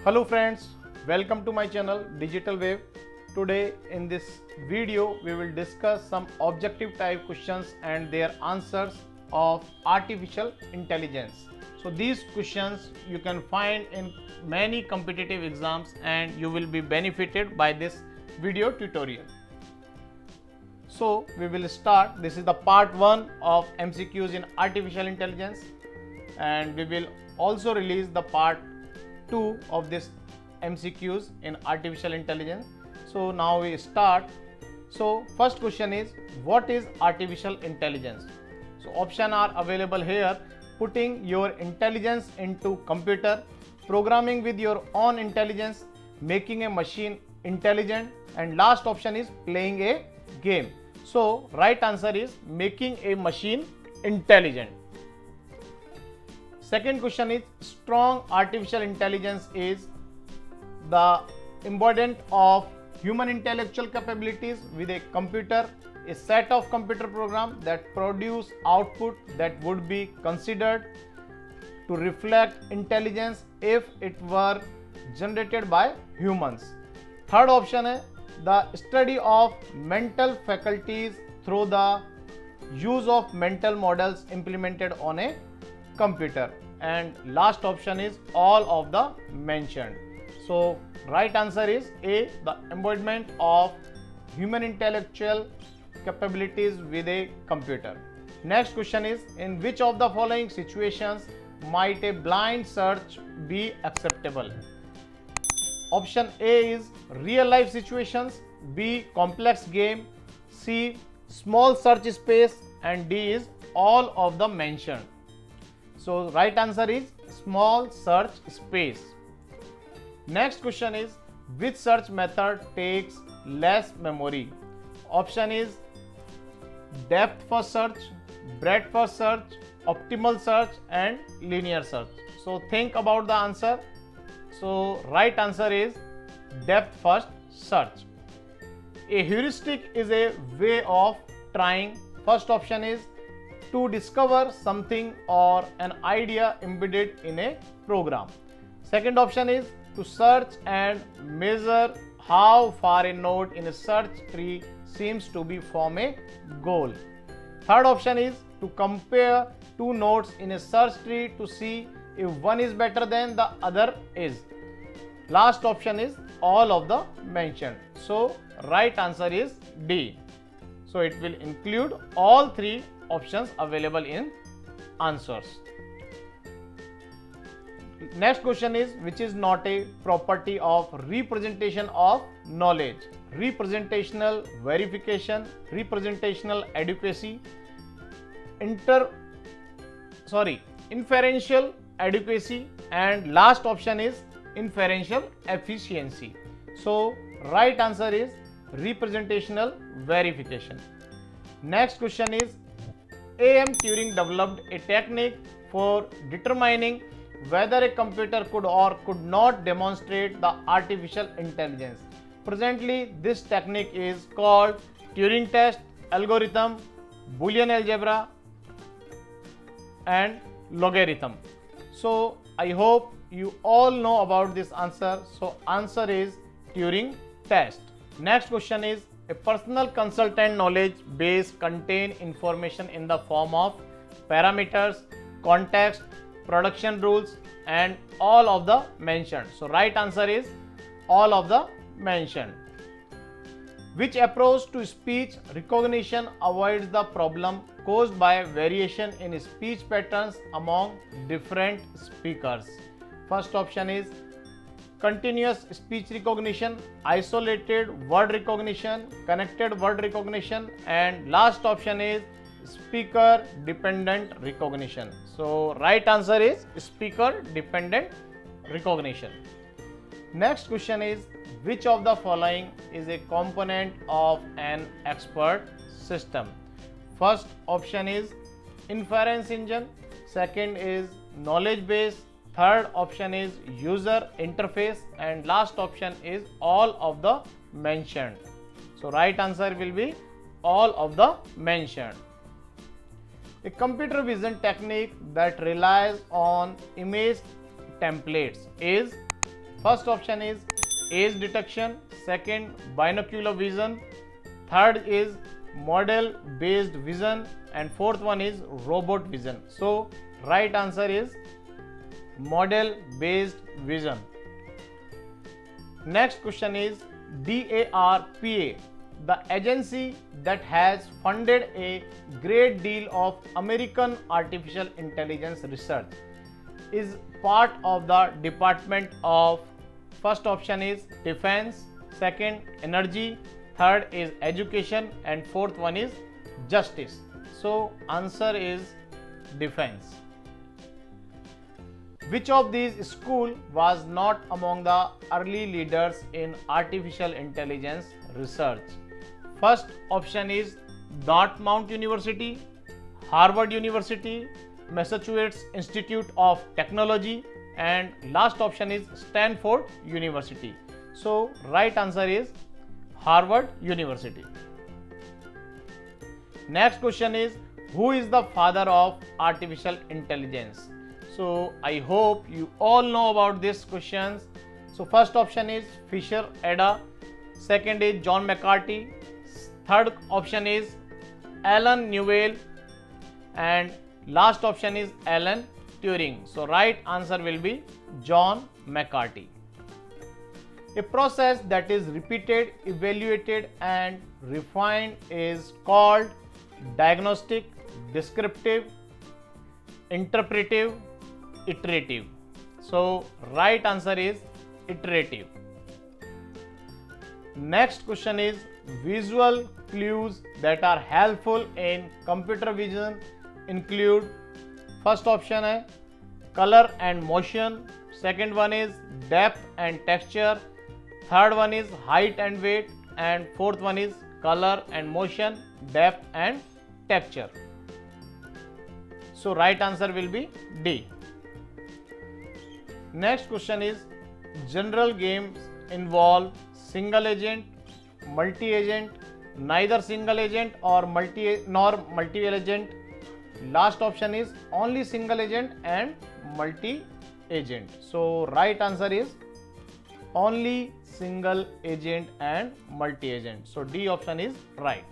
Hello friends, welcome to my channel Digital Wave. Today in this video we will discuss some objective type questions and their answers of artificial intelligence. So these questions you can find in many competitive exams and you will be benefited by this video tutorial. So we will start. This is the part 1 of MCQs in artificial intelligence, and we will also release the part 2 of this MCQs in artificial intelligence. So now we start. So first question is, what is artificial intelligence? So options are available here: putting your intelligence into computer, programming with your own intelligence, making a machine intelligent, and last option is playing a game. So right answer is making a machine intelligent. Second question is, strong artificial intelligence is the embodiment of human intellectual capabilities with a computer, a set of computer programs that produce output that would be considered to reflect intelligence if it were generated by humans. Third option is the study of mental faculties through the use of mental models implemented on a computer, and last option is all of the mentioned. So right answer is A, the embodiment of human intellectual capabilities with a computer. Next question is, in which of the following situations might a blind search be acceptable? Option A is real life situations, B complex game, C small search space, and D is all of the mentioned. So right answer is small search space. Next question is, which search method takes less memory? Option is depth first search, breadth first search, optimal search, and linear search. So think about the answer. So right answer is depth first search. A heuristic is a way of trying. First option is to discover something or an idea embedded in a program. Second option is to search and measure how far a node in a search tree seems to be from a goal. Third option is to compare two nodes in a search tree to see if one is better than the other is. Last option is all of the mentioned. So right answer is D. So it will include all three options available in answers. Next question is, which is not a property of representation of knowledge? Representational verification, representational adequacy, inferential adequacy, and last option is inferential efficiency. So right answer is representational verification. Next question is, A.M. Turing developed a technique for determining whether a computer could or could not demonstrate the artificial intelligence. Presently, this technique is called Turing test, algorithm, Boolean algebra, and logarithm. So I hope you all know about this answer. So answer is Turing test. Next question is, a personal consultant knowledge base contain information in the form of parameters, context, production rules, and all of the mentioned. So right answer is all of the mentioned. Which approach to speech recognition avoids the problem caused by variation in speech patterns among different speakers? First option is continuous speech recognition, isolated word recognition, connected word recognition, and last option is speaker dependent recognition. So right answer is speaker dependent recognition. Next question is, which of the following is a component of an expert system? First option is inference engine, second is knowledge base, third option is user interface, and last option is all of the mentioned. So right answer will be all of the mentioned. A computer vision technique that relies on image templates is First option is age detection, second binocular vision, third is model based vision, and fourth one is robot vision. So right answer is model based vision. Next question is DARPA, the agency that has funded a great deal of American artificial intelligence research, is part of the Department of, first option is defense, second energy, third is education, and fourth one is justice. So answer is defense. Which of these school was not among the early leaders in artificial intelligence research? First option is Dartmouth University, Harvard University, Massachusetts Institute of Technology, and last option is Stanford University. So right answer is Harvard University. Next question is, who is the father of artificial intelligence? So I hope you all know about these questions. So first option is Fisher Ada, second is John McCarthy, third option is Alan Newell, and last option is Alan Turing. So right answer will be John McCarthy. A process that is repeated, evaluated and refined is called diagnostic, descriptive, interpretive, iterative. So right answer is iterative. Next question is visual clues that are helpful in computer vision include, first option है color and motion, second one is depth and texture, third one is height and weight, and fourth one is color and motion, depth and texture. So right answer will be D. Next question is general games involve single agent, multi agent, neither single agent or multi agent. Last option is only single agent and multi agent. So right answer is only single agent and multi agent. So D option is right.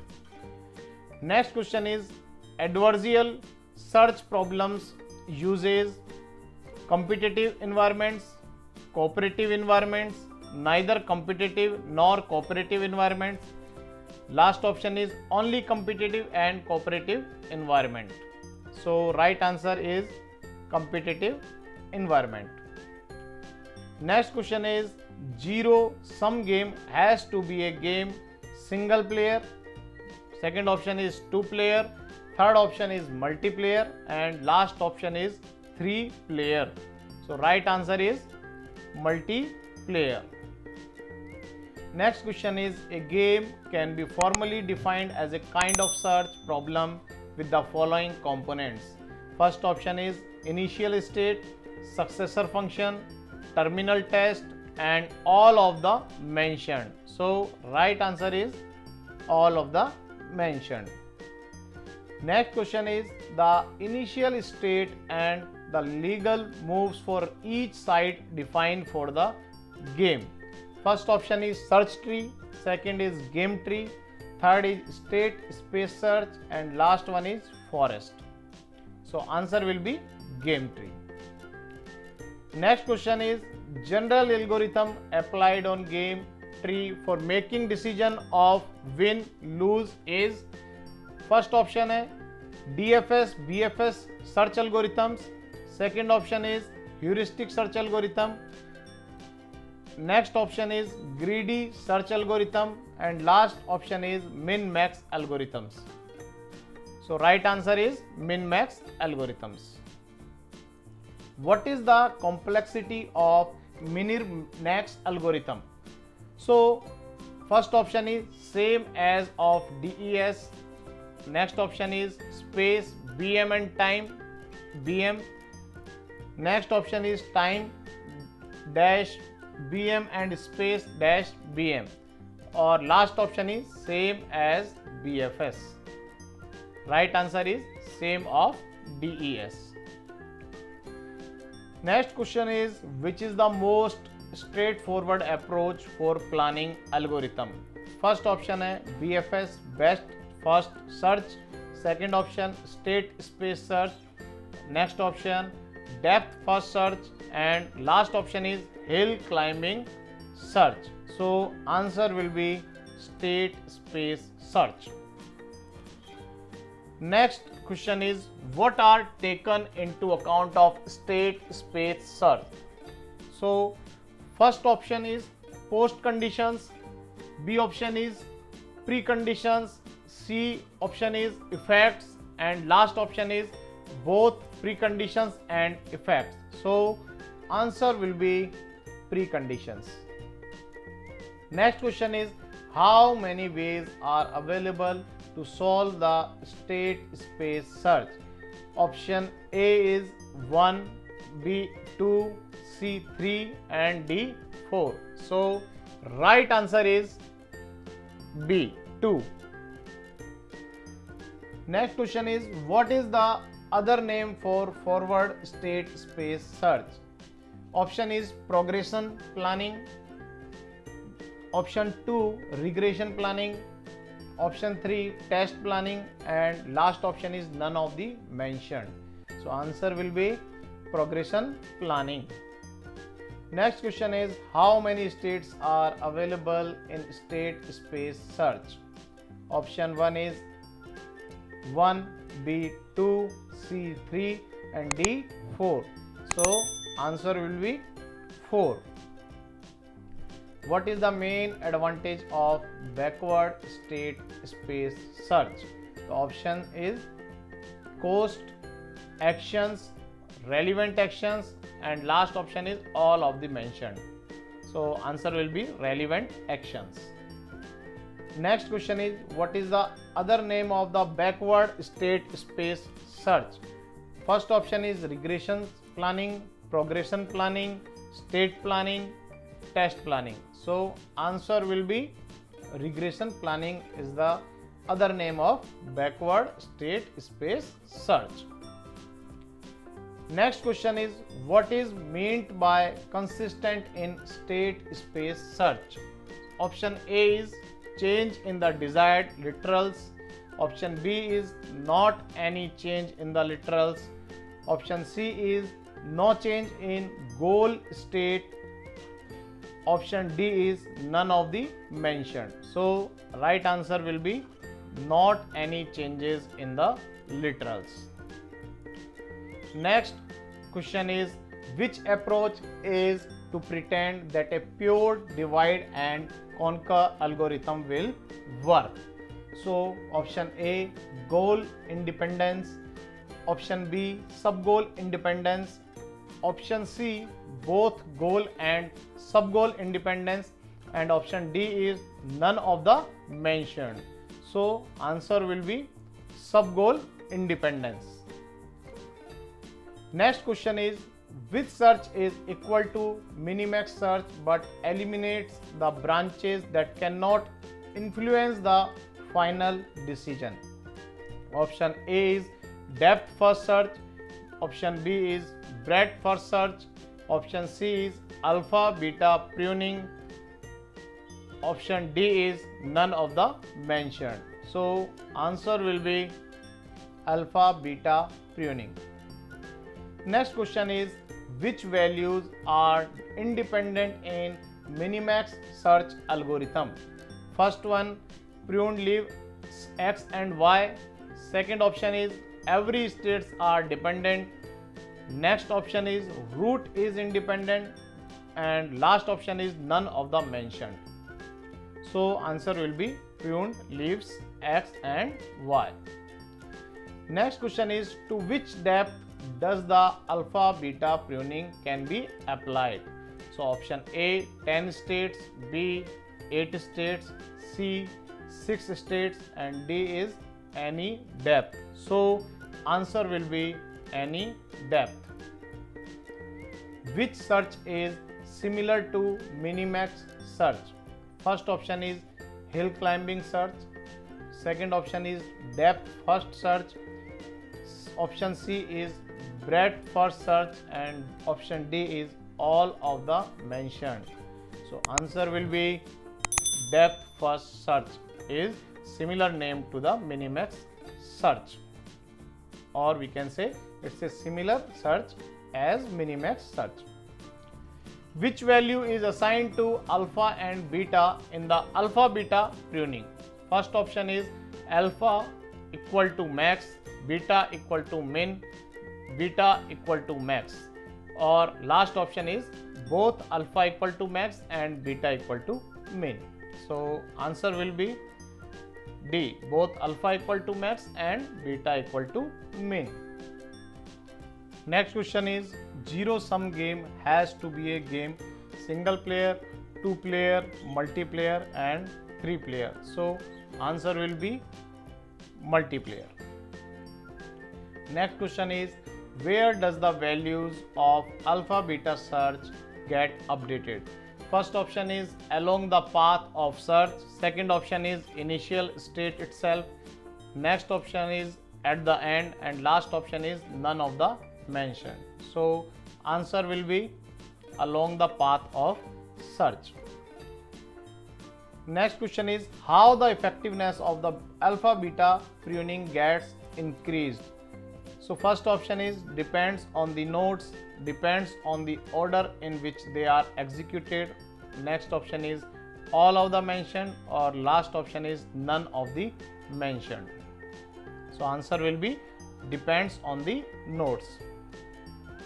Next question is adversarial search problems uses competitive environments, cooperative environments, neither competitive nor cooperative environments. Last option is only competitive and cooperative environment. So right answer is competitive environment. Next question is zero sum game has to be a game single player. Second option is 2 player, third option is multiplayer, and last option is 3 player. So right answer is multiplayer. Next question is a game can be formally defined as a kind of search problem with the following components. First option is initial state, successor function, terminal test, and all of the mentioned. So right answer is all of the mentioned. Next question is the initial state and the legal moves for each side defined for the game. First option is search tree, second is game tree, third is state space search, and last one is forest. So answer will be game tree. Next question is general algorithm applied on game tree for making decision of win lose is, first option है DFS BFS search algorithms, second option is heuristic search algorithm, next option is greedy search algorithm, and last option is min max algorithms. So right answer is min max algorithms. What is the complexity of min max algorithm? So first option is same as of DES, next option is space BM and time BM, next option is time dash BM and space dash BM, or last option is same as BFS. Right answer is same of DES. Next question is which is the most straightforward approach for planning algorithm. First option है BFS Best First Search. Second option State Space Search. Next option Depth First Search, and last option is Hill Climbing Search. So answer will be State Space Search. Next question is, what are taken into account of state space search? So first option is post conditions, B option is preconditions, C option is effects, and last option is both preconditions and effects. So answer will be preconditions. Next question is, how many ways are available to solve the state space search? Option A is 1, B 2, C 3, and D 4. So right answer is B 2. Next question is, what is the other name for forward state space search? Option is progression planning. Option 2 regression planning. Option 3 test planning, and last option is none of the mentioned. So answer will be progression planning. Next question is, how many states are available in state space search? Option 1 is 1, B 2, C 3, and D 4. So answer will be 4. What is the main advantage of backward state space search? The option is cost, actions, relevant actions, and last option is all of the mentioned. So answer will be relevant actions. Next question is, what is the other name of the backward state space search? First option is regression planning, progression planning, state planning, test planning. So answer will be regression planning is the other name of backward state space search. Next question is, what is meant by consistent in state space search? Option A is change in the desired literals. Option B is not any change in the literals. Option C is no change in goal state. Option D is none of the mentioned. So right answer will be not any changes in the literals. Next question is, which approach is to pretend that a pure divide and conquer algorithm will work? So option A goal independence, option B sub goal independence, option C both goal and sub goal independence, and option D is none of the mentioned. So answer will be sub goal independence. Next question is, which search is equal to minimax search but eliminates the branches that cannot influence the final decision? Option A is depth first search, option B is breadth first search, option C is alpha beta pruning, option D is none of the mentioned. So answer will be alpha beta pruning. Next question is, which values are independent in minimax search algorithm? First one, pruned leaves X and Y. Second option is every states are dependent. Next option is root is independent, and last option is none of the mentioned. So answer will be pruned leaves X and Y. Next question is, to which depth does the alpha beta pruning can be applied? So option A 10 states, B 8 states, C 6 states, and D is any depth. So answer will be any depth. Which search is similar to minimax search? First option is hill climbing search. Second option is depth first search. Option C is breadth first search, and option D is all of the mentioned. So answer will be depth first search is similar name to the Minimax search, or we can say it's a similar search as Minimax search. Which value is assigned to alpha and beta in the alpha beta pruning? First option is alpha equal to max, beta equal to min, beta equal to max, or last option is both alpha equal to max and beta equal to min. So answer will be D, both alpha equal to max and beta equal to min. Next question is zero sum game has to be a game single player, two player, multiplayer and three player. So answer will be multiplayer. Next question is where does the values of alpha beta search get updated? First option is along the path of search, second option is initial state itself, next option is at the end, and last option is none of the mentioned. So answer will be along the path of search. Next question is how the effectiveness of the alpha beta pruning gets increased. So first option is depends on the nodes, depends on the order in which they are executed. Next option is all of the mentioned, or last option is none of the mentioned. So answer will be depends on the nodes.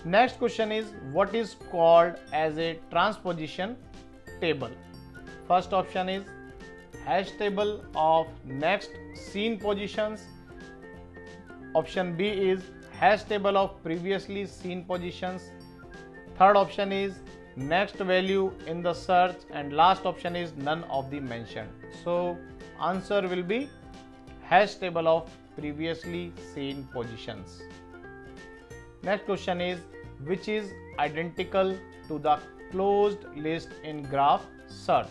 Next question is what is called as a transposition table? First option is hash table of next seen positions. Option B is hash table of previously seen positions. Third option is next value in the search, and last option is none of the mentioned. So answer will be hash table of previously seen positions. Next question is which is identical to the closed list in graph search?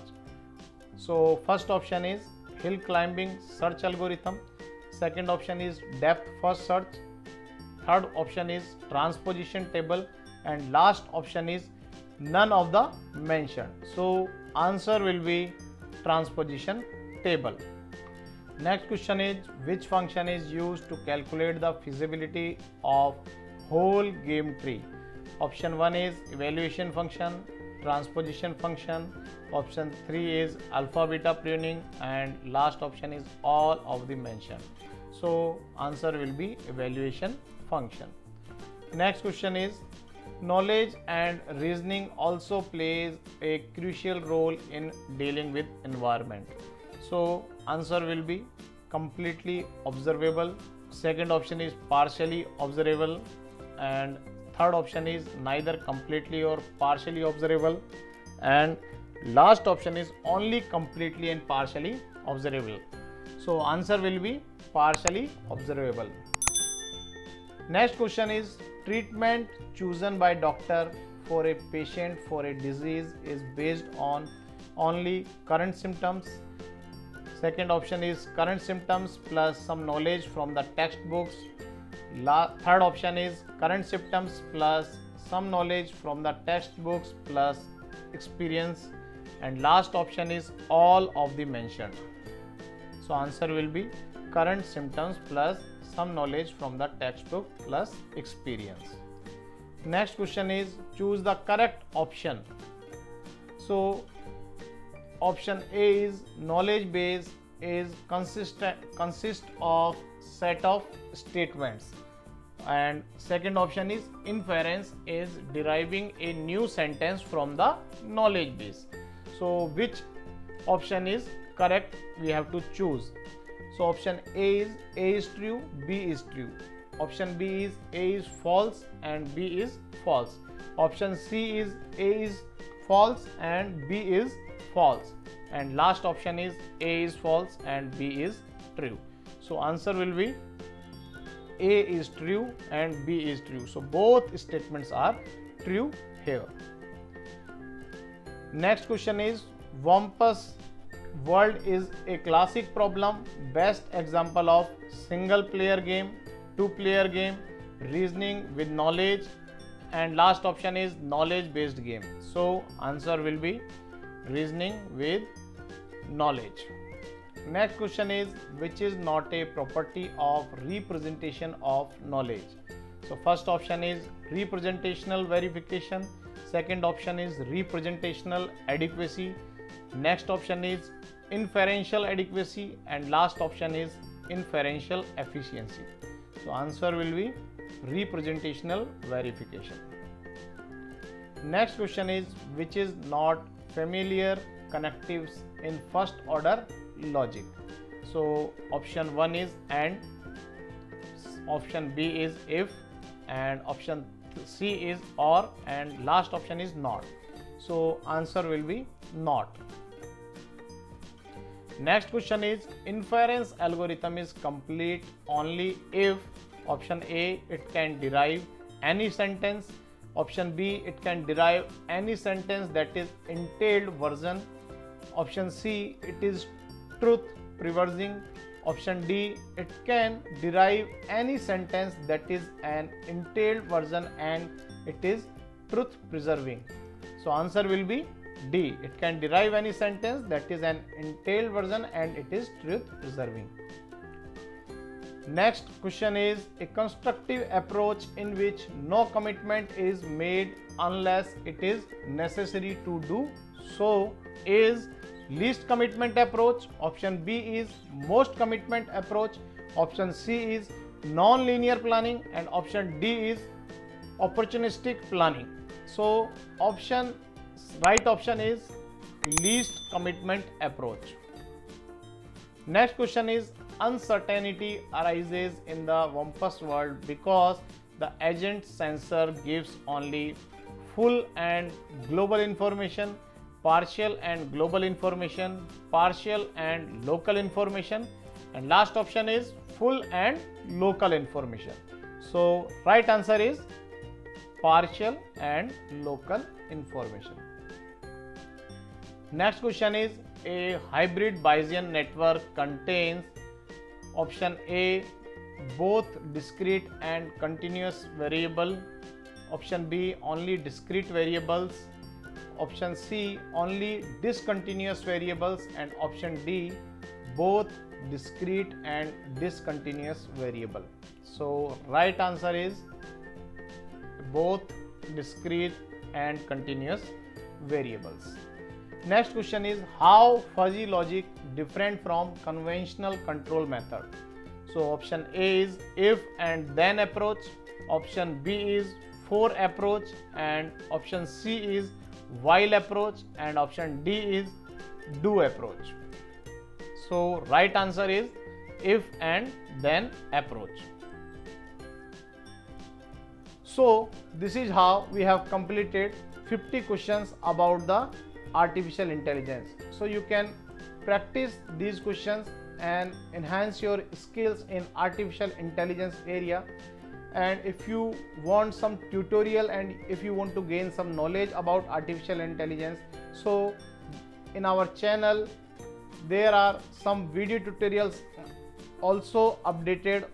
So first option is hill climbing search algorithm, second option is depth first search, third option is transposition table, and last option is none of the mentioned. So answer will be transposition table. Next question is which function is used to calculate the feasibility of whole game tree? Option 1 is evaluation function, transposition function, option 3 is alpha beta pruning, and last option is all of the mentioned. So answer will be evaluation function. Next question is knowledge and reasoning also plays a crucial role in dealing with environment. So answer will be completely observable, second option is partially observable, and third option is neither completely or partially observable, and last option is only completely and partially observable. So answer will be partially observable. Next question is treatment chosen by doctor for a patient for a disease is based on only current symptoms. Second option is current symptoms plus some knowledge from the textbooks. Third option is current symptoms plus some knowledge from the textbooks plus experience, and last option is all of the mentioned. So answer will be current symptoms plus some knowledge from the textbook plus experience. Next question is choose the correct option. So option A is knowledge base is consist of set of statements, and second option is inference is deriving a new sentence from the knowledge base. So which option is correct we have to choose. So option A is true, B is true. Option B is A is false and B is false. Option C is A is false and B is false, and last option is A is false and B is true. So answer will be A is true and B is true. So both statements are true here. Next question is Wampus World is a classic problem, best example of single player game, two player game, reasoning with knowledge, and last option is knowledge based game. So answer will be reasoning with knowledge. Next question is, which is not a property of representation of knowledge? So first option is representational verification, second option is representational adequacy, next option is inferential adequacy, and last option is inferential efficiency. So answer will be representational verification. Next question is, which is not familiar connectives in first order logic? So option 1 is and, option B is if, and option C is or, and last option is not. So answer will be not. Next question is, inference algorithm is complete only if option A, it can derive any sentence, option B, it can derive any sentence that is entailed version, option C, it is truth preserving, option D, it can derive any sentence that is an entailed version and it is truth preserving. So answer will be D, it can derive any sentence that is an entailed version and it is truth preserving. Next question is, a constructive approach in which no commitment is made unless it is necessary to do so is least commitment approach, option B is most commitment approach, option C is non-linear planning, and option D is opportunistic planning. So right option is least commitment approach. Next question is, uncertainty arises in the Wumpus world because the agent sensor gives only full and global information, partial and global information, partial and local information, and last option is full and local information. So right answer is partial and local information. Next question is, a hybrid Bayesian network contains option A, both discrete and continuous variable, option B, only discrete variables, option C, only discontinuous variables, and option D, both discrete and discontinuous variable. So right answer is both discrete and continuous variables. Next question is, how fuzzy logic different from conventional control method? So option A is if and then approach, option B is for approach, and option C is while approach, and option D is do approach. So right answer is if and then approach. So this is how we have completed 50 questions about the artificial intelligence. So you can practice these questions and enhance your skills in artificial intelligence area. And if you want some tutorial and if you want to gain some knowledge about artificial intelligence, so in our channel there are some video tutorials also updated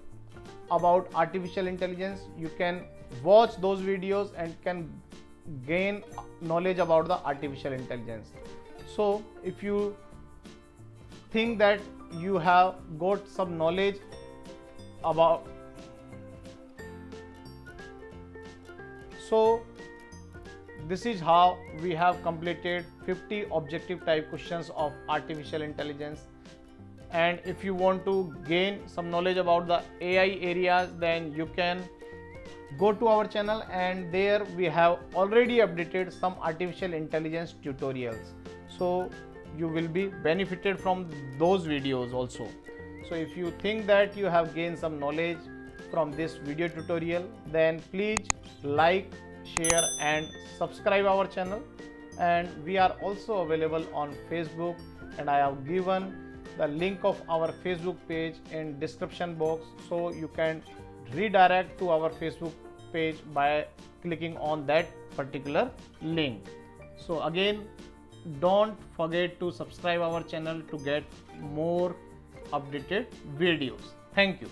about artificial intelligence. You can watch those videos and can gain knowledge about the artificial intelligence. So if you think that you have got some knowledge about, so this is how we have completed 50 objective type questions of artificial intelligence. And if you want to gain some knowledge about the AI areas, then you can go to our channel, and there we have already updated some artificial intelligence tutorials. So you will be benefited from those videos also. So if you think that you have gained some knowledge from this video tutorial, then please like, share and subscribe our channel. And we are also available on Facebook, and I have given the link of our Facebook page in description box, so you can redirect to our Facebook page by clicking on that particular link. So again, don't forget to subscribe our channel to get more updated videos. Thank you.